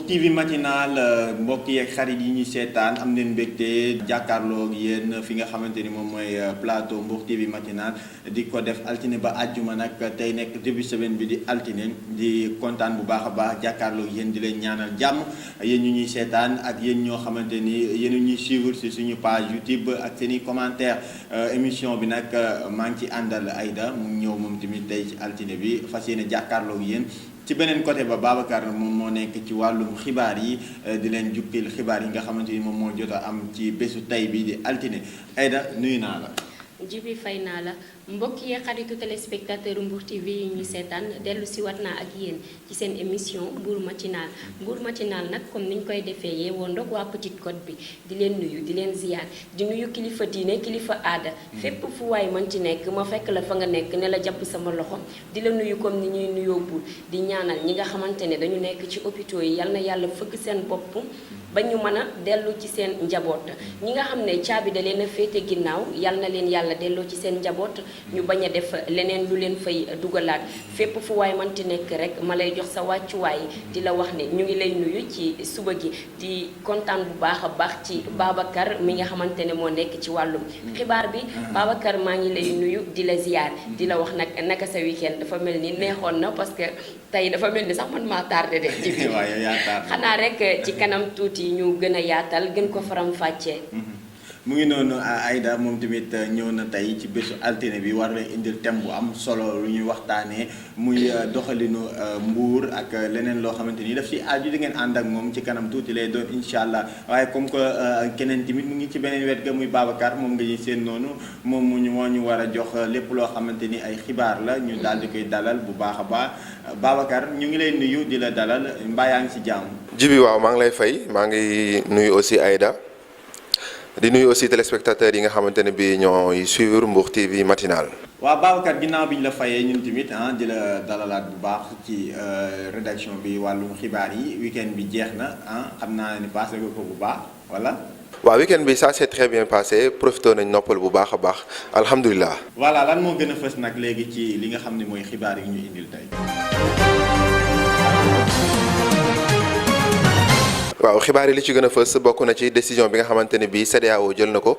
TV matinal mbokk yeeg xarit yi ñuy seetaan am neen mbégte jàkkaarloo ak yéen fi nga xamante ni moom mooy plateau Mbour TV matinal di ko def altine ba àjjuma nag tey nekk début semaine bi di altine di kontaan bu baax a baax jàkkaarloo ak yéen di leen ñaanal jàmm yéen ñu ñuy seetaan ak yéen ñoo xamante ni yéen ñuy suivre si suñu page YouTube ak seen i commentaire émission bi nag maa ngi ci àndal Aïda mu ñëw moom tamit tey ci altine bi fas yéene jàkkaarloo ak yéen. ci beneen côté ba Babacar moom moo nekk ci wàllum xibaar yi di leen jukkil xibaar yi nga xamante ni moom moo jot a am ci bésu tey bi di altine Aïda nuyu naa la. Jibi fay naa la mbokk yi xaritu téléspectateur Mbour TV yi ñuy seetaan dellu si wat naa ak yéen ci seen émission Mbour matinal Mbour matinal nag comme niñ koy defee yeewoo ndog waa Petite Côte bi di leen nuyu di leen ziyaar di nuyu kilifa diine kilifa aada fépp fu waay mën ci nekk ma fekk la fa nga nekk ne la jàpp sama loxo di la nuyu comme ni ñuy nuyoo buur di ñaanal ñi nga xamante ne dañu nekk ci hôpitaux yi yal na yàlla fëgg seen bopp ba ñu mën a dellu ci seen njaboot ñi nga xam ne caabi da leen a féete ginnaaw yal na leen yàlla delloo ci seen njaboot ñu bañ a def leneen lu leen fay dugalaat fépp fu waay manti nekk rek ma lay jox sa wàccuwaay di la wax ne ñu ngi lay nuyu ci suba gi di kontaan bu baax a baax ci Babacar mi nga xamante ne moo nekk ci wàllum xibaar bi Babacar maa ngi lay nuyu di la ziyaar di la wax nag naka sa weekend dafa mel ni neexoon na parce que tey dafa mel ni sax man maa tardé de ci biir xanaa rek ci kanam tuuti ñu gën a yaatal gën ko faram fàccee. mu ngi noonu Aïda moom tamit ñëw na tey ci bésu altine bi war leen indil thème bu am solo lu ñuy waxtaanee muy doxalinu Mbour ak leneen loo xamante ni daf ci aju di ngeen ànd ak moom ci kanam tuuti lay doon incha allah waaye comme que keneen tamit mu ngi ci beneen wet ga muy Babacar moom nga ñuy seen noonu moom moo ñu war a jox lépp loo xamante ni ay xibaar la ñu daal di koy dalal bu baax a baax Babacar ñu ngi lay nuyu di la dalal mbaa yaa ngi ci jàmm. Jibi waaw maa ngi lay fay maa ngi nuyu aussi Aïda di nuyu aussi téléspectateurs yi nga xamante ne bii ñooy suivre Mbour TV matinal. waaw Babacar ginnaaw bi ñu la fayee ñun tamit di la dalalaat bu baax ci rédaction bi wàllum xibaar yi weekend bi jeex na xam naa ne passé nga ko bu baax wala. waaw weekend bi ça s'est très bien passé profité nañ noppal bu baax a baax alhamdulilah. voilà lan moo gën a fës nag léegi ci li nga xam ne mooy xibaar yi ñu indil tey. waaw xibaar yi li ci gën a fës bokk na ci décision bi nga xamante ne bii CEDEAO jël na ko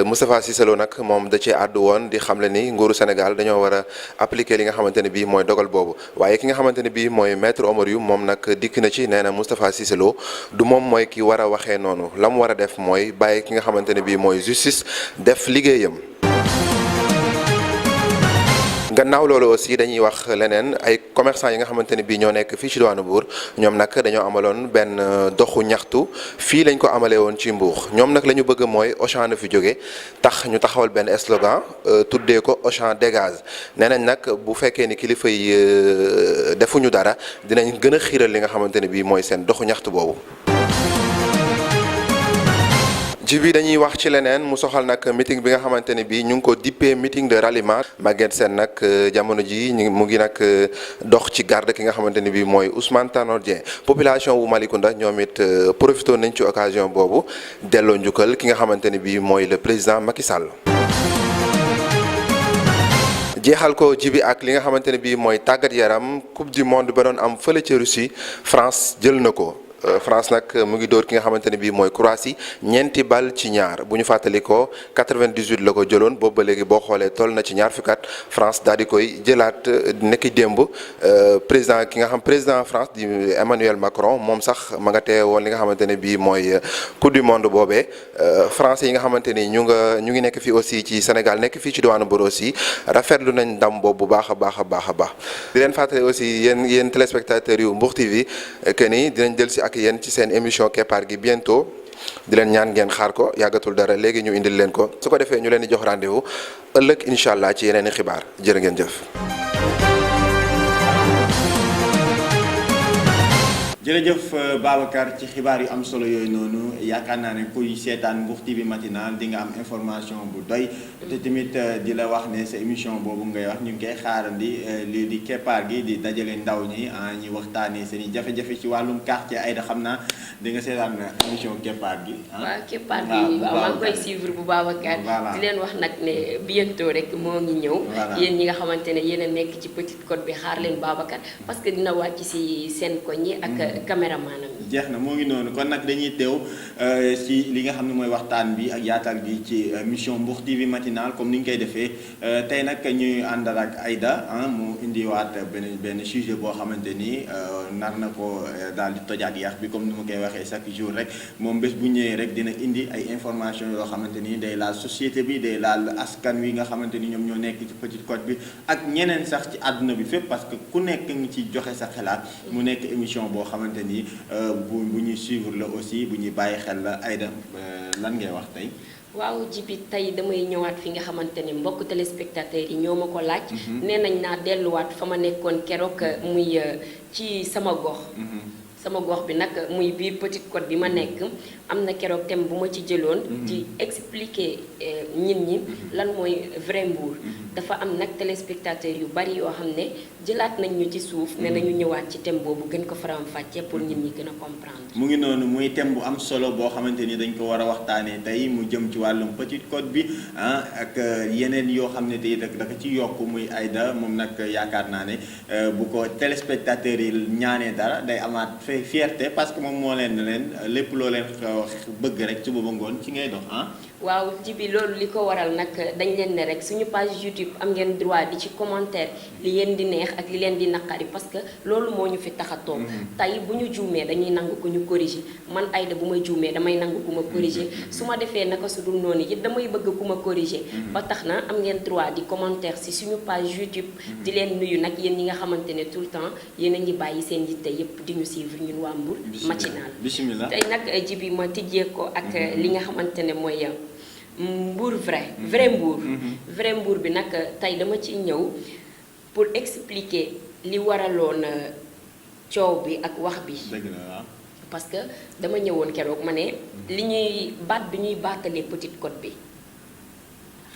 Moustapha Cissé Lo nag moom da cee àddu woon di xamle ni nguuru Sénégal dañoo war a appliquer li nga xamante ne bii mooy dogal boobu waaye ki nga xamante ne bii mooy maître Oumar Youm moom nag dikk na ci nee na Moustapha Cissé Lo du moom mooy ki war a waxee noonu la mu war a def mooy bàyyi ki nga xamante ne bii mooy justice def liggéeyam. gannaaw loolu aussi dañuy wax leneen ay commerçant yi nga xamante ne bii ñoo nekk fii ci diwaanu Mbour ñoom nag dañoo amaloon benn doxu ñaxtu fii lañ ko amalee woon ci Mbour ñoom nag la ñu bëgg mooy Auchan na fi jóge tax ñu taxawal benn slogan tuddee ko Auchan dégage nee nañ nag bu fekkee ni kilifa yi defuñu dara dinañ gën a xiiral li nga xamante ne bii mooy seen doxu ñaxtu boobu. ji bi dañuy wax ci leneen mu soxal nag meeting bi nga xamante ne bii ñu ngi ko dippee meeting de ralliement Maguette Sène nag jamono ji mu ngi nag dox ci garde ki nga xamante ne bii mooy Ousmane Tanor Dieng population wu Malicounda ñoom it profité nañ ci occasion boobu delloo njukkal ki nga xamante ne bii mooy le président Macky Sall. jeexal ko jibi ak li nga xamante ne bii mooy tàggat yaram coupe du monde ba doon am fële ca Russie France jël na ko. France nag mu ngi dóor ki nga xamante ne bii mooy Croatie ñeenti bal ci ñaar bu ñu fàttali ko 98 la ko jëloon boobu ba léegi boo xoolee toll na ci ñaar fukki at France daal di koy jëlaat nekki démb président France di Emmanuel Macron moom sax ma nga teewoon li nga xamante ne bii mooy coupe du monde boobee français yi nga xamante ni ñu ngi nekk fii aussi ci Sénégal nekk fii ci diwaanu Mbour aussi rafetlu nañ ndam boobu bu baax a baax a baax a baax di leen fàttali aussi yéen téléspectateurs yu Mbour TV que ni dinañ jël si ak yéen ci seen émission keppaar gi bientôt di leen ñaan ngeen xaar ko yàggatul dara léegi ñu indil leen ko su ko defee ñu leen di jox rendez-vous ëllëg incha allah ci yeneen i xibaar jërë ngeen jëf. jërëjëf Babacar ci xibaar yu am solo yooyu noonu yaakaar naa ne kuy seetaan Mbour TV matinal di nga am information bu doy te tamit di la wax ne sa émission boobu ngay wax ñu ngi koy xaarandi lii di keppaar gi di dajale ndaw ñi ñi waxtaanee seen i jafe-jafe ci wàllum quartier Aïda xam naa di nga seetaan émission keppaar gi. waaw keppaar gi waaw maa ngi koy suivre bu Babacar. di leen wax nag ne bientôt rek moo ngi ñëw. yéen ñi nga xamante ne yéen a nekk ci Petite Côte bi xaar leen Babacar parce que dina wàcc si seen koñ yi ak caméramanam yi. jeex na moo ngi noonu kon nag dañuy teew ci li nga xam ne mooy waxtaan bi ak yaatal gi ci mission Mbour TV matinal comme ni ñu koy defee tey nag ñuy àndal ak Aïda mu indiwaat benn sujet boo xamante ni nar na ko daal di tojaat yax bi comme ni ma koy waxee chaque jour rek moom bés bu ñëwee rek dina indi ay information yoo xamante ni day laal société bi day laal askan wi nga xamante ni ñoom ñoo nekk ci Petite Côte bi ak ñeneen sax ci àdduna bi fépp parce que ku nekk ngi ci joxe sa xalaat mu nekk émission boo xamante ni bu ñuy suivre la aussi bu ñuy bàyyi xel la Aïda lan ngay wax tey. waaw Djiby tey damay ñëwaat fi nga xamante ne mbokk téléspectateurs yi ñoo ma ko laaj. nee nañ naa delluwaat fa ma nekkoon keroog muy ci sama gox. sama gox bi nag muy biir Petite Côte bi ma nekk am na keroog thème bu ma ci jëloon. di expliquer nit ñi lan mooy vrai Mbour. dafa am nag téléspectateurs yu bari yoo xam ne jëlaat nañ ñu ci suuf. ne nañu ñëwaat ci thème boobu gën ko faram-fàccee pour nit ñi gën a comprendre. mu ngi noonu muy thème bu am solo boo xamante ni dañ ko war a waxtaanee tey mu jëm ci wàllum Petite Côte bi ak yeneen yoo xam ne tey dafa ci yokk muy Aïda moom nag yaakaar naa ne bu ko téléspectateurs yi ñaanee dara day amaat fierté parce que moom moo leen lépp loo leen bëgg rek suba ba ngoon ci ngay dox waaw Djiby loolu li ko waral nag dañ leen ne rek suñu page YouTube am ngeen droit di ci commentaire li leen di neex ak li leen di naqari parce que loolu moo ñu fi tax a toog tey bu ñu juumee dañuy nangu ko ñu corriger man Aïda bu may juumee damay nangu ku ma corriger su ma defee naka su dul noonu it damay bëgg ku ma corriger ba tax na am ngeen droit di commentaire si suñu page YouTube di leen nuyu nag yéen ñi nga xamante ne tout le temps yéen a ngi bàyyi seen yitte yépp di ñu suivre ñun waa Mbour matinal bismillah tey nag Djiby ma tijjee ko ak li nga xamante ne mooy Mbour vrai Mbour. vrai Mbour bi nag tey dama ci ñëw pour expliquer li waraloon coow bi ak wax bi. dëgg la waaw. parce que dama ñëwoon keroog ma ne li ñuy baat bi ñuy baatalee Petite Côte bi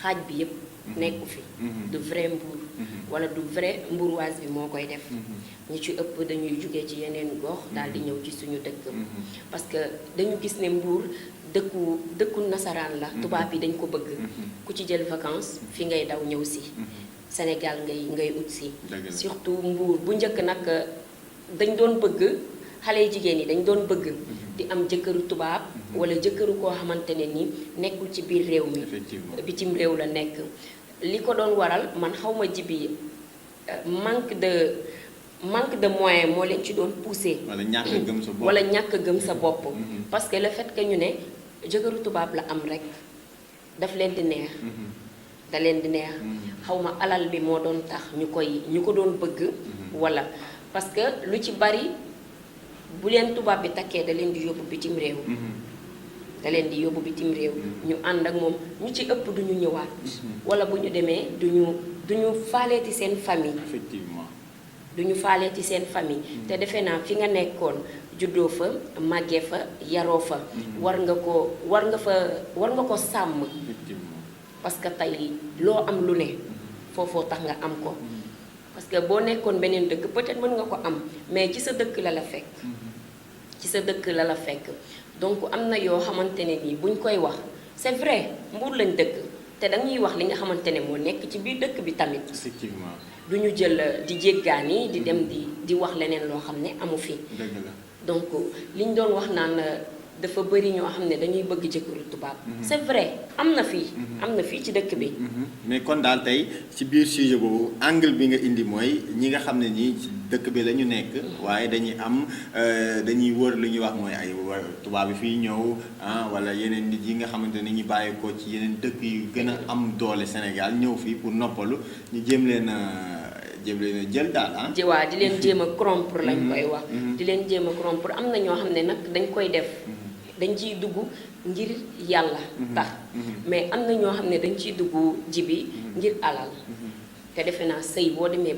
xaaj bi yépp nekku fi. du vrai Mbour. wala du vrai mbuurwaas bi moo koy def. ñi ci ëpp dañuy jóge ci yeneen gox daal di ñëw ci suñu dëkk. parce que dañu gis ne Mbour. dëkku nasaraan la tubaab yi dañ ko bëgg ku ci jël vacances fi ngay daw ñëw si Sénégal ngay ut si surtout Mbour bu njëkk nag dañ doon bëgg xale jigéen yi dañ doon bëgg di am jëkkëru tubaab wala jëkkëru koo xamante ne ni nekkul ci biir réew mi bitim réew la nekk li ko doon waral man xawma Djiby manque de moyen moo leen ci doon poussé wala ñàkk gëm sa bopp wala ñàkk gëm sa bopp parce que le fait que ñu ne jëkkëru tubaab la am rek daf leen di neex da leen di neex xawma alal bi moo doon tax ñu ko doon bëgg wala parce que lu ci bari bu leen tubaab bi takkee da leen di yóbbu bitim réew ñu ànd ak moom ñu ci ëpp duñu ñëwaat wala bu ñu demee duñu faaleeti seen famille effectivement duñu faaleeti seen famille te defe naa fi nga nekkoon juddoo fa màggee fa yaroo fa war nga ko sàmm parce que tey loo am lu ne foofoo tax nga am ko parce que boo nekkoon beneen dëkk peut-être mën nga ko am mais ci sa dëkk la la fekk donc am na yoo xamante ne nii buñ koy wax c'est vrai Mbour lañ dëkk te dañuy wax li nga xamante ne moo nekk ci biir dëkk bi tamit effectivement du ñu jël di jéggaani di dem di wax leneen loo xam ne amu fi dëgg la donc li ñu doon wax naan dafa bëri ñoo xam ne dañuy bëgg jëkkëru tubaab c'est vrai am na fii ci dëkk bi mais kon daal tey ci biir sujet boobu angle bi nga indi mooy ñi nga xam ne ñii ci dëkk bi la ñu nekk waaye dañuy wër lu ñuy wax mooy ay tubaab yi fii ñëw wala yeneen nit yi nga xamante ne ñu bàyyi ko ci yeneen dëkk yu gën a am doole Sénégal ñëw fii pour noppalu ñu jéem leen jël daal waa di leen jéem a corrompre lañ koy wax di leen jéem a corrompre am na ñoo xam ne nag dañ koy def dañ ciy dugg ngir yàlla tax mais am na ñoo xam ne dañ ciy dugg Djiby ngir alal te defe naa sëy boo demee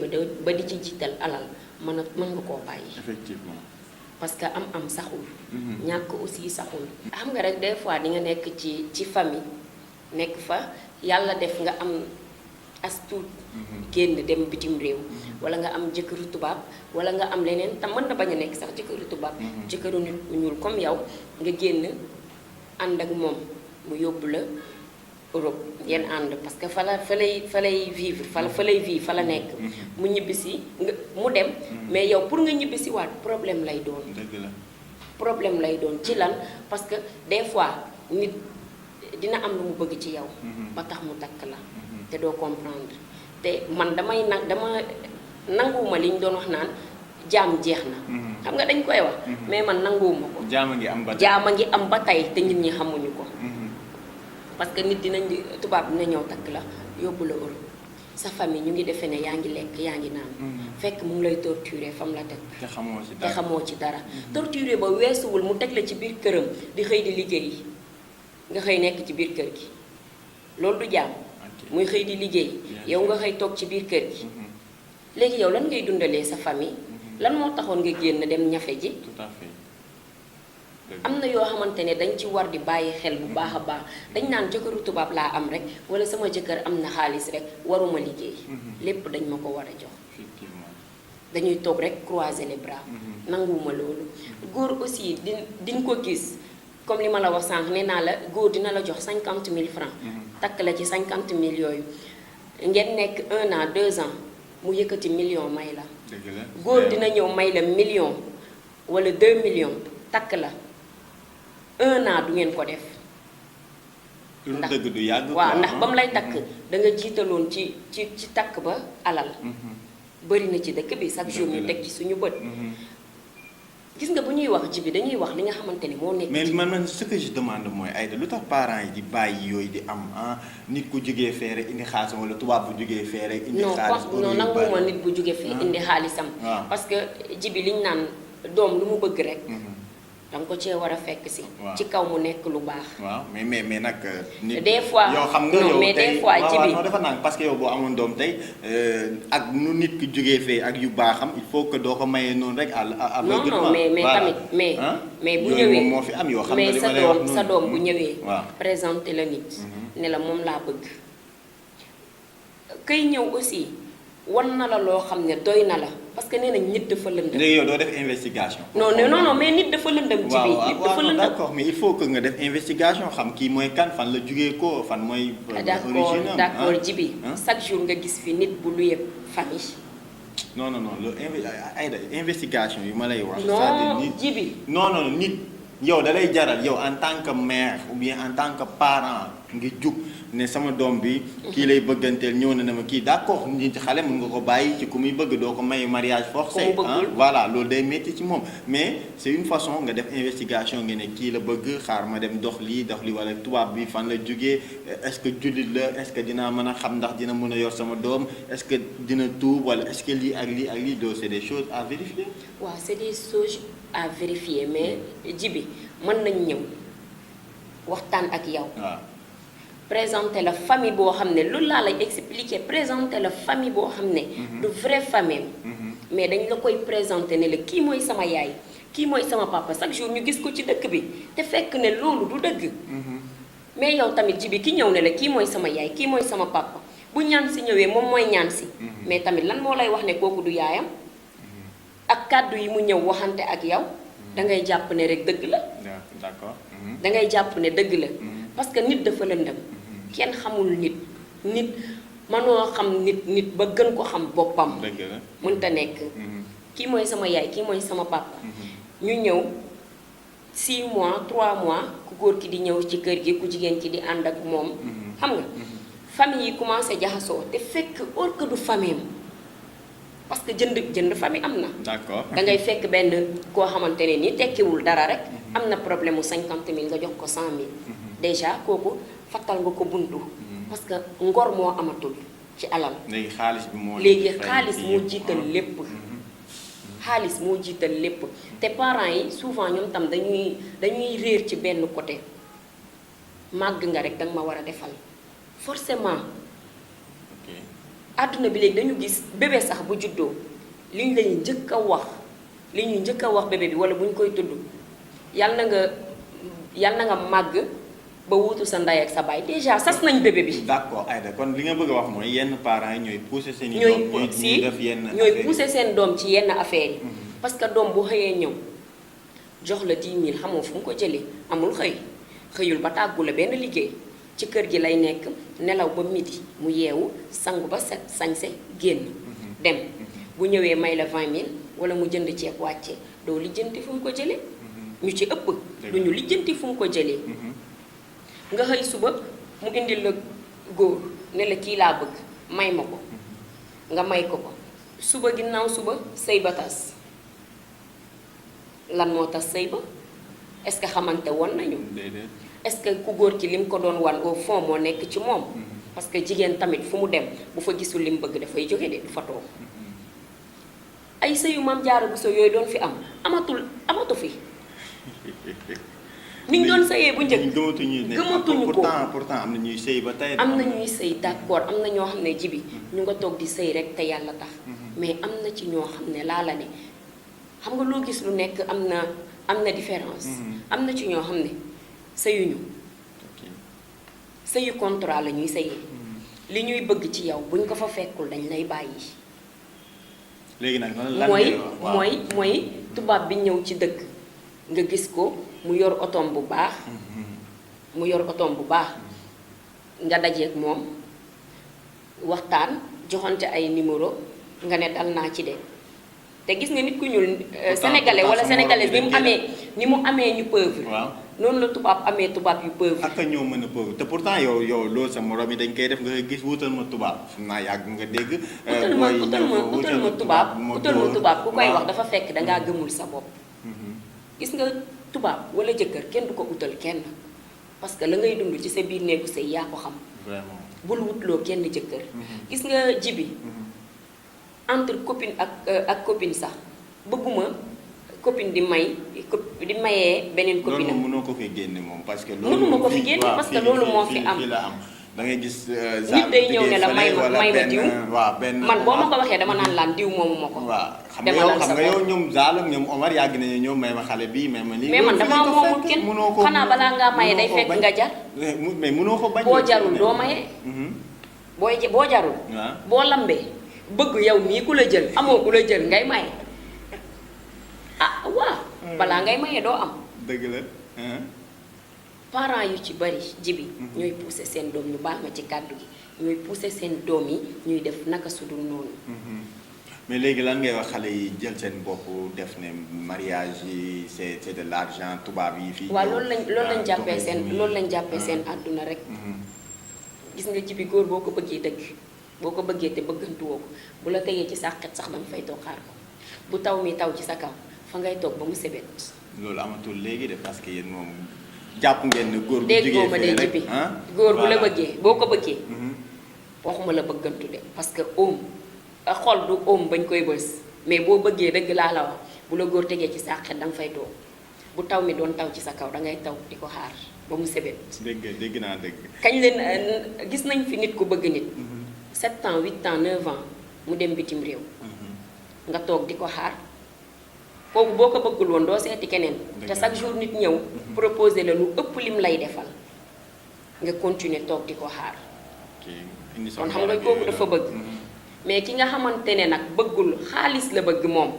ba di ci jiital alal mën nga koo bàyyi effectivement parce que am saxul ñàkk aussi saxul xam nga rek des fois di nga nekk ci famille nekk fa yàlla def nga am as tuut génn dem bitim réew wala nga am jëkkëru tubaab wala nga am leneen tam mën na bañ a nekk sax jëkkëru tubaab jëkkëru nit ñuul comme yow nga génn ànd ak moom mu yóbbu la Europe yéen ànd parce que fa lay vivre fa lay vivre fa la nekk. mu ñibbisi nga mu dem. mais yow pour nga ñibbisi waat problème lay doon. dëgg la. problème lay doon ci lan parce que des fois nit dina am lu mu bëgg ci yow. ba tax mu takk la. te doo comprendre te man dama nanguwuma li ñu doon wax naan jaam jeex na. xam nga dañ koy wax. mais man nanguwuma ko. jaama ngi am ba tey te nit ñi xamuñu ko. parce que nit tubaab dina ñëw takk la yóbbu la Europe sa famille ñu ngi defee ne yaa ngi lekk yaa ngi naan. fekk mu ngi lay torturer fam la teg. te xamoo ci dara. torturer ba weesuwul mu teg la ci biir këram di xëy di liggéey nga xëy nekk ci biir kër gi loolu du jaam. muy xëy di liggéey yow nga xëy toog ci biir kër gi. léegi yow lan ngay dundalee sa famille. lan moo taxoon nga génn dem ñafe ji. tout à fait. am na yoo xamante ne dañ ci war di bàyyi xel bu baax a baax dañ naan jëkkëru tubaab laa am rek wala sama jëkkër am na xaalis rek waruma liggéey. lépp dañ ma ko war a jox. effectivement. dañuy toog rek croiser les bras. nanguwuma loolu. góor aussi din ko gis comme li ma la wax sànq nee naa la góor dina la jox 50 000 francs. takk la ci 50 000 yooyu ngeen nekk 1 an 2 ans mu yëkkati million may la. dëgg la góor dina ñëw may la million wala 2 millions takk la 1 an du ngeen ko def. ndax dëgg du yàgg. waaw ndax ba mu lay takk da nga jiitaloon ci takk ba alal. bëri na ci dëkk bi chaque jour ñu teg ci suñu bët. gis nga bu ñuy wax ji bi dañuy wax li nga xamante ni moo nekk. mais man ce que je demande mooy Aïda lu tax parents yi di bàyyi yooyu di am nit ku jógee fee rek indi xaalisam wala tubaab bu jógee fee rek. indi xaalis non nanguma nit bu jógee fee indi xaalisam. parce que ji bi liñ naan doom lu mu bëgg rek. danga ko cee war a fekk si. ci kaw mu nekk lu baax. waaw mais nag. nit des fois yow xam nga yow mais des fois ji bi non dafa naan parce que yow boo amoon doom tey ak nu nit ki jógee fee ak yu baaxam il faut que doo ko mayee noonu rek à non mais tamit mais bu ñëwee moo fi am yoo xam mais nga li ma lay wax sa doom bu ñëwee. waaw présenté la nit. ne la moom laa bëgg. kay ñëw aussi wan na la loo xam ne doy na la. parce que nee nañ nit dafa lëndëm. léegi yow doo def investigation. non mais nit dafa lëndëm. ci biir nit dafa lëndëm. d'accord mais il faut que nga def investigation xam kii mooy kan fan la jugee ko fan mooy. origine d'accord ji bi chaque jour nga gis fi nit bu luye famille. non loolu Aïda investigation yi ma lay wax. non ji bi non nit yow da lay jaral yow en tant que mère ou bien en tant que parent nga jug ne sama doom bi. kii lay bëgganteel ñëw na ne ma kii d'accord nit xale mën nga ko bàyyi ci ku muy bëgg doo ko may mariage forcé. voilà loolu day métti ci moom mais c'est une façon nga def investigation nga ne kii la bëgg xaar ma dem dox lii wala tubaab bi fan la jógee est-ce que jullit la est-ce que dinaa mën a xam ndax dina mën a yor sama doom est-ce que dina tuub wala est-ce que lii ak lii doo c'est des choses à vérifier. waaw c'est des choses à vérifier mais ji bi mën nañ ñëw waxtaan ak yow. waaw. présenter la famille boo xam ne loolu laa lay expliquer présenter la famille boo xam ne. du vrai famille. mais dañ la koy présenter ne la kii mooy sama yaay kii mooy sama papa chaque jour ñu gis ko ci dëkk bi te fekk ne loolu du dëgg. mais yow tamit ji bi ki ñëw ne la kii mooy sama yaay kii mooy sama papa bu ñaan si ñëwee moom mooy ñaan si. mais tamit lan moo lay wax ne kooku du yaayam. ak kàddu yi mu ñëw waxante ak yow da ngay jàpp ne rek dëgg la. d'accord. da ngay jàpp ne dëgg la. parce que nit dafa lëndëm. kenn xamul nit mënoo xam nit ba gën ko xam boppam. dëgg la mënta nekk. kii mooy sama yaay kii mooy sama papa. ñu ñëw 6 mois 3 mois ku góor ki di ñëw ci kër gi ku jigéen ki di ànd ak moom. xam nga famille yi commencé jaxasoo te fekk or que du famille parce que jënd famille am na. d'accord da ngay fekk benn koo xamante ne ni tekkiwul dara rek. am na problème mu 50 000 nga jox ko 100 000. déjà kooku. fattal nga ko buntu parce que ngor moo amatul ci alal. léegi xaalis moo jiital lépp. xaalis moo jiital lépp te parents yi souvent ñoom tam dañuy réer ci benn côté màgg nga rek danga ma war a defal forcément. àdduna bi léegi dañu gis bébé sax bu juddoo li ñuy njëkk a wax bébé bi wala bu ñu koy tudd yal na nga màgg. ba wuutu sa ndey ak sa baay déjà sas nañ bébé bi. d'accord Aïda kon li nga bëgg a wax mooy yenn parents yi ñooy pousser seen i doom ñooy def yenn ñooy pousser seen doom ci yenn affaires yi. parce que doom bu xëyee ñëw jox la 10 000 xamoo fu mu ko jëlee amul xëyul ba tàggu la benn liggéey ci kër gi lay nekk nelaw ba midi mu yeewu sangu ba set sañse génn dem bu ñëwee may la 20 000 wala mu jënd ceeb wàcce doo lijjanti fu mu ko jëlee ñu ci ëpp duñu lijjanti fu mu ko jëlee nga xëy suba mu indil la góor ne la kii laa bëgg may ma ko nga may ko ko suba ginnaaw suba sëy ba tas lan moo tas sëy ba est-ce que xamante woon nañu est-ce que ku góor ci lim ko doon wan au fond moo nekk ci moom parce que jigéen tamit fu mu dem bu fa gisul lim bëgg dafay jóge de du fa toog ay sëyu Maam Jaara Buso yooyu doon fi am amatu fi niñ doon sëyee bu njëkk gëmatuñu ko pourtant am na ñuy sëy ba tey am na ñuy sëy d'accord am na ñoo xam ne jibi ñu nga toog di sëy rek te yàlla tax mais am na ci ñoo xam ne laa la ne xam nga loo gis lu nekk am na différence am na ci ñoo xam ne sëyuñu sëyu contrat la ñuy sëyee li ñuy bëgg ci yow buñ ko fa fekkul dañ lay bàyyi léegi nag lan mooy tubaab bi ñëw ci dëkk nga gis ko mu yor otoom bu baax nga dajeek moom waxtaan joxante ay numéro nga ne dal naa ci de te gis nga nit ku ñuul sénégalais wala sénégalaise ni mu amee ñu pauvre noonu la tubaab amee tubaab yu pauvre ak ñoo mën a pauvre te pourtant yow loolu sa morom yi dañ koy def nga gis wutal ma tubaab xam naa yàgg nga dégg utal ma tubaab ku koy wax dafa fekk dangaa gëmul sa bopp gis nga tubaab wala jëkkër kenn du ko utal kenn parce que la ngay dund ci sa biir néegu sëy yaa ko xam vraiment bul wutloo kenn jëkkër gis nga jibi entre copine ak copine sax bëgguma copine di mayee beneen copine loolu mënoo ko fi génne moom parce que mënuma ko fi génne parce que loolu moo fi am da ngay gis nit day ñëw ne la may ma diw man boo ma ko waxee dama naan laan diw moomu ma ko xam nga yow ñoom Zale ñoom Omar yàgg nañu ñëw may ma xale bii may ma lii mais man damaa moomul kenn xanaa balaa ngaa maye day fekk nga jar mais mënoo ko bañ boo jarul doo maye boo jarul boo lambee bëgg yow mii ku la jël amoo ku la jël ngay maye waaw balaa ngay maye doo am dëgg la parents yu ci bari jibi ñooy pousser seen doom ñu baal ma ci kàddu gi ñooy pousser seen doom yi ñuy def naka su dul noonu mais léegi lan ngay wax xale yi jël seen bopp def ne mariage yi c'est de l'argent tubaab yi fii waaw loolu lañ jàppee seen àdduna rek gis nga jibi góor boo ko bëggee dëgg boo ko bëggee te bëggantuwoo ko bu la tegee ci sàqet sax danga fay toog xaar ko bu taw mi taw ci sa kaw fa ngay toog ba mu sebet loolu amatul léegi de parce que yéen moom jàpp ngeen ne góor bu déggoo ma de jibi góor bu la bëggee boo ko bëggee waxuma la bëggantu de parce que xol du bañ koy bës mais boo bëggee dëgg laa la wax bu la góor tegee ci sàqet danga fay toog bu taw mi doon taw ci sa kaw dangay taw di ko xaar ba mu sebet dégg naa dégg kañ leen gis nañ fi nit ku bëgg nit 7 ans 8 ans 9 ans mu dem bitim réew nga toog di ko xaar kooku boo ko bëggul woon doo seeti keneen te chaque jour nit ñëw proposer la lu ëpp lim lay defal nga continuer toog di ko xaar kon xam nga kooku dafa bëgg mais ki nga xamante ne nag bëggul xaalis la bëgg moom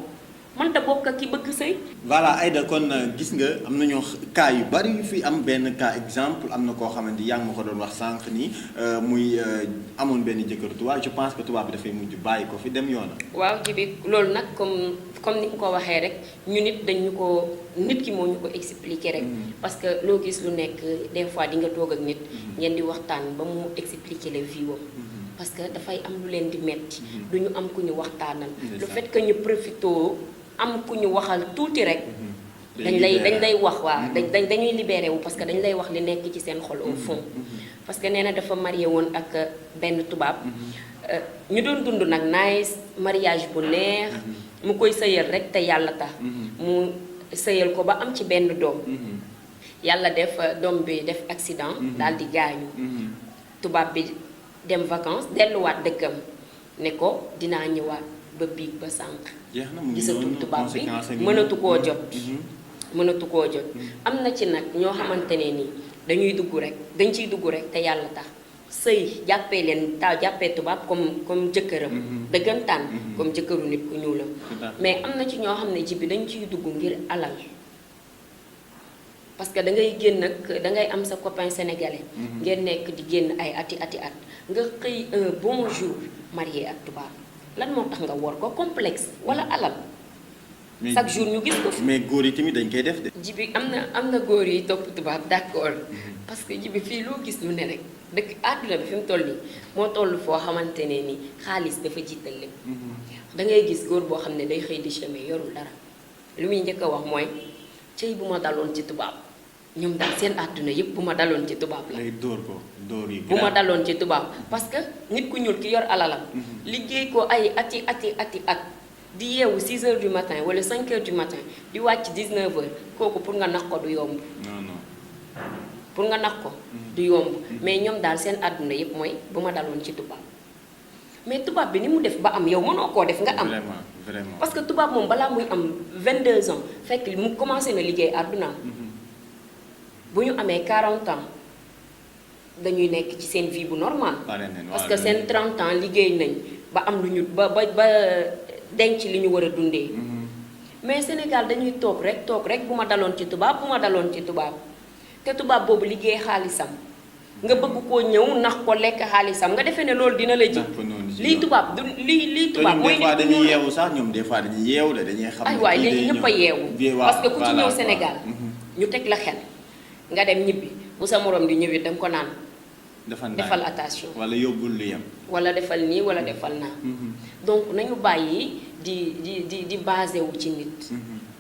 mënta bokk ak ki bëgg sëy voilà Aïda kon gis nga am na ñoo cas yu bari yu fi am benn cas exemple am na koo xamante yaa ngi ma ko doon wax sànq nii muy amoon benn jëkkër tubaab je pense que tubaab bi dafay mujj bàyyi ko fi dem yoona waaw jibi loolu nag comme ni nga ko waxee rek ñu nit ki moo ñu ko expliquer rek parce que loo gis lu nekk des fois di nga toog ak nit ngeen di waxtaan ba mu expliquer la vie wam parce que dafay am lu leen di metti du ñu am ku ñu waxtaanal le fait que ñu profitoo am ku ñu waxal tuuti rek dañ lay wax waaw dañuy libéré wu parce que dañ lay wax li nekk ci seen xol au fond parce que nee na dafa marié woon ak benn tubaab ñu doon dund nag nice mariage bu neex mu koy sëyal rek te yàlla tax mu sëyal ko ba am ci benn doom yàlla def doom bi def accident daal di gaañu tubaab bi dem vacances delluwaat dëkkam ne ko dinaa ñëwaat ba biig ba sànq gisatul tubaab bi mënatu koo jot am na ci nag ñoo xamante ne nii dañ ciy dugg rek te yàlla tax sëy jàppee tubaab comme jëkkëram dëggantaan comme jëkkëru nit ku ñuulam mais am na ci ñoo xam ne ji bi dañ ciy dugg ngir alal parce que da ngay génn ak da ngay am sa copain sénégalais. ngeen nekk di génn ay ati at nga xëy un bon jour marié ak tubaab lan moo tax nga war ko complexe wala alal. chaque jour ñu gis ko fi. mais góor yi tamit dañ koy def de. jibi am na góor yi topp tubaab d'accord parce que jibi fii loo gis lu ne rek dëkk àdduna bi fi mu toll nii moo toll foo xamante ne ni xaalis dafa jiital lépp. da ngay gis góor boo xam ne day xëy di chemin yorul dara lu muy njëkk a wax mooy cëy bu ma daloon ci tubaab ñoom daal seen àdduna yëpp bu ma daloon ci tubaab la. lay dóor ko dóor yi. bu ma daloon ci tubaab parce que nit ku ñuul ki yor alalam. liggéey ko ay ati at. di yeewu 6 heures du matin wala 5 heures du matin di wàcc 19 heures kooku pour nga nax ko du yomb. non. pour nga nax ko du yomb mais ñoom daal seen àdduna yëpp mooy bu ma daloon ci tubaab mais tubaab bi ni mu def ba am yow mënoo koo def nga am. vraiment parce que tubaab moom balaa muy am 22 ans fekk mu commencé na liggéey àddunaam. bu ñu amee 40 ans dañuy nekk ci seen vie bu normal. parce que seen 30 ans liggéey nañ ba am lu ñu ba denc li ñu war a dundee. mais Sénégal dañuy toog rek bu ma daloon ci tubaab te tubaab boobu liggéey xaalisam nga bëgg koo ñëw nax ko lekk xaalisam nga defee ne loolu dina la ji. lii tubaab du lii tubaab. mooy des fois dañuy yeewu sax ñoom des fois dañuy yeewu de dañuy xam. ay waay léegi ñëpp a yeewu. parce que ku ci ñëw Sénégal. ñu teg la xel nga dem ñibbi bu sa morom di ñëwit danga ko naan. defal attention wala yóbbul lu yem. wala defal nii wala defal naa. donc nañu bàyyi di basé wu ci nit.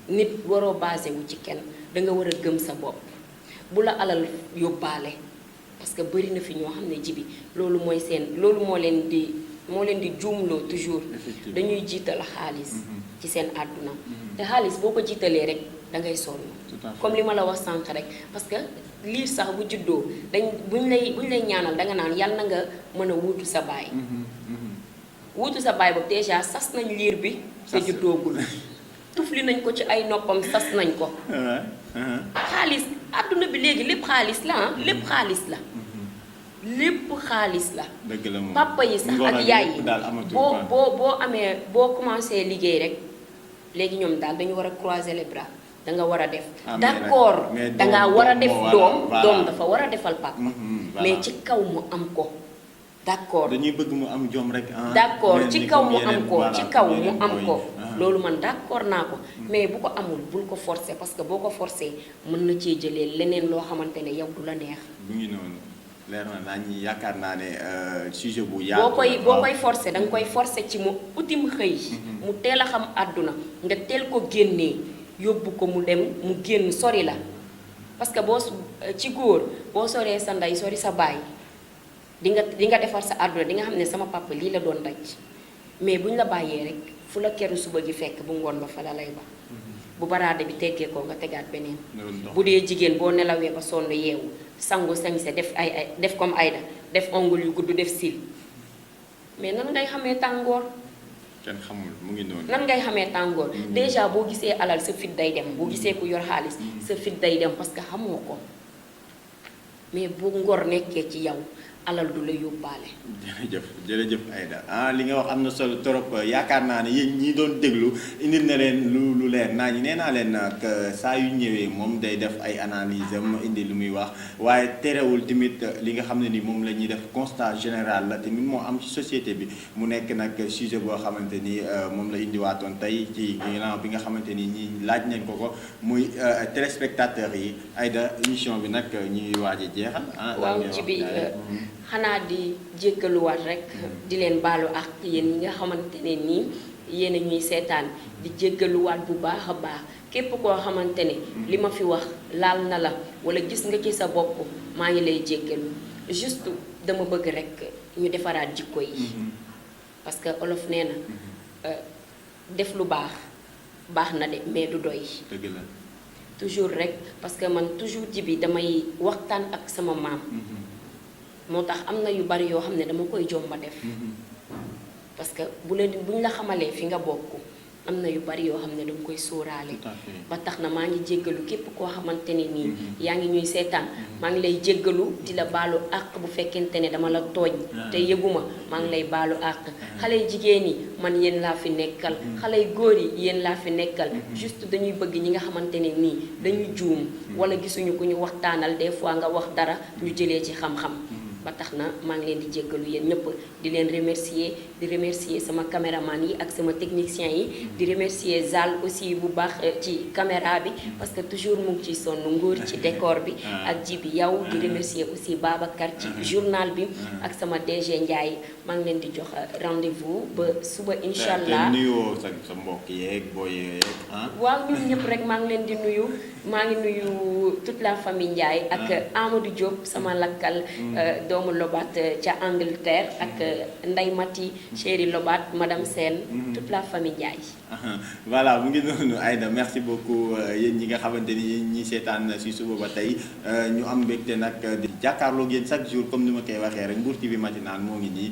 nit waroo basé wu ci kenn da nga war a gëm sa bopp bu la alal yóbbaale parce que bëri na fi ñoo xam ne jibi loolu moo leen di juumloo toujours dañuy jiital xaalis ci seen àdduna te xaalis boo ko jiitalee rek da ngay sonn comme li ma la wax sànq rek parce que liir sax bu juddoo buñ lay ñaanal danga naan yàlla na nga mën a wuutu sa baay. wuutu sa baay boobu déjà sas nañ liir bi te juddoogul tufli nañ ko ci ay noppam sas nañ ko. xaalis àdduna bi léegi lépp xaalis la lépp xaalis la. lépp xaalis la. dëgg la moom papa yi sax ak yaay yi boo commencé liggéey rek léegi ñoom daal dañu war a croiser les bras da nga war a def. d'accord da nga war a def doom dafa war a defal papa. mais ci kaw mu am ko. d'accord dañuy bëgg mu am jom rek. d'accord ci kaw mu am ko loolu man d'accord naa ko mais bu ko amul bul ko forcer parce que boo ko forcer mën na cee jëlee leneen loo xamante ne yow du la neex. bu ngi noonu leer na naa ñi yaakaar naa ne sujet bu yaatu boo koy forcer da nga koy forcer ci mu utim xëy. mu teel a xam àdduna nga teel ko génnee yóbbu ko mu dem mu génn sori la parce que boo ci góor boo soree sa ndey sori sa baay. di nga defar sa àdduna di nga xam ne sama papa lii la doon daj mais buñ la bàyyee rek fu la keru suba gi fekk bu ngoon ba fa la lay ba bu baraade bi teggee ko nga tegaat beneen bu dee jigéen boo nelawee ba sonn yeewu sangu sañse def comme Aïda def ongle yu gudd def sil mais nan ngay xamee tàngoor kenn xamul mu ngi noonu nan ngay xamee tàngoor déjà boo gisee alal sa fit day dem boo gisee ku yor xaalis sa fit day dem parce que xamoo ko mais bu ngor nekkee ci yow alal du la yóbbaale. jërëjëf Aïda li nga wax am na solo trop yaakaar naa ne yéen ñi doon déglu indil na leen lu leer naa ñi nee naa leen nag saa yu ñëwee moom day def ay analyse am indi lu muy wax waaye terewul tamit li nga xam ne ni moom la ñuy def constat général la tamit moo am ci société bi mu nekk nag sujet boo xamante ni moom la indiwaatoon tey ci ginnaaw bi nga xamante ni ñi laaj nañ ko muy téléspectateurs yi Aïda émission bi nag ñuy waaj a jeexal. waaw ci bi xanaa di jéggaluwaat rek di leen baalu ak yéen ñi nga xamante ne nii yéen a ñuy seetaan di jéggaluwaat bu baax a baax képp koo xamante ne li ma fi wax laal na la wala gis nga ci sa bopp maa ngi lay jéggalu juste dama bëgg rek ñu defaraat jikko yi parce que olof nee na def lu baax na de mais du doy. dëgg la toujours rek parce que man toujours ji bi damay waxtaan ak sama maam. moo tax am na yu bari yoo xam ne dama koy jomba def parce que buñ la xamalee fi nga bokk am na yu bari yoo xam ne danga koy sóoraale. Tout à fait. ba tax na maa ngi jéggalu képp koo xamante ne nii yaa ngi ñuy seetaan maa ngi lay jéggalu di la baalu àq bu fekkente ne dama la tooñ te yëguma maa ngi lay baalu àq. xale yu jigéen yi man yéen laa fi nekkal xale yu góor yi yéen laa fi nekkal juste dañuy bëgg ñi nga xamante ne nii dañuy juum wala gisuñu ku ñu waxtaanal des fois nga wax dara ñu jëlee ci xam-xam. ba tax na maa ngi leen di jéggalu yéen ñëpp di leen remercier di remercier sama caméraman yi ak sama technicien yi di remercier Zal aussi bu baax ci caméra bi parce que toujours mu ngi ciy sonn Ngóor ci décor bi ak Jibi yow di remercier aussi Babacar ci journal bi ak sama DG Ndiaye maa ngi leen di jox rendez-vous ba suba incha allah. te nuyoo sa mbokk yeeg booy yeeg waaw ñun ñëpp rek maa ngi leen di nuyu maa ngi nuyu toute la famille Ndiaye ak Amadou Diop sama lakkal doomu Lobat ca Angleterre ak Ndey Mati chéri Lobat madame Sène toute la famille Ndiaye. voilà mu ngi noonu Aïda merci beaucoup yéen ñi nga xamante ni ñi seetaan si suba ba tey ñu am mbégte nag di jàkkaarloo yéen chaque jour comme ni ma koy waxee rek Mbour TV matinal moo ngi nii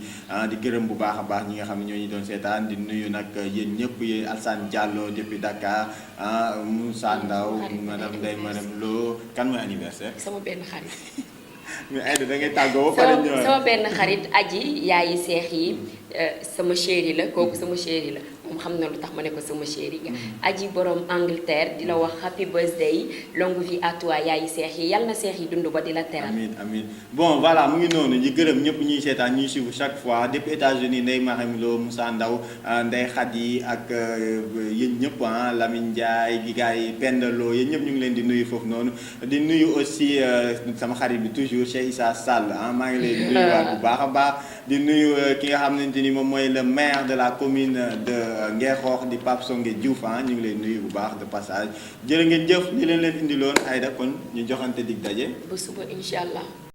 di gërëm bu baax a baax ñi nga xam ne ñoo ñu doon seetaan di nuyu nag yéen ñëpp yéen Alsane Diallo depuis Dakar Moussa Ndaw madame Ndeye madame Lo kan mooy anniversaire. sama benn xarit. mais Aïda da ngay tàggoo ba pare ñëwaat sama benn xarit aji yaayi seex yi sama chéri la kooku sama chéri la moom xam na lu tax ma ne ko sama chéri nga aji borom Angleterre di la wax happy birthday longue vie à toi yaayi seex yi yal na seex yi dund ba di la teral. amiin amiin bon voilà mu ngi noonu ñu gërëm ñëpp ñuy seetaan ñuy suivre chaque fois depuis États-Unis Ndeye Marème Lo Moussa Ndaw Ndeye Khady ak yéen ñëpp Lamine Ndiaye gi gars yi Penda Lo yéen ñëpp ñu ngi leen di nuyu foofu noonu di nuyu aussi sama xarit bi toujours Cheikh Issa Sall maa ngi leen di nuyuwaat bu baax a baax di nuyu ki nga xamante ni moom mooy le maire de la commune de Ngexoox di Pape Songe Diouf ñu ngi leen nuyu bu baax de passage jërë ngeen jëf li leen indiloon Aïda kon ñu joxante dig daje. ba suba incha allah.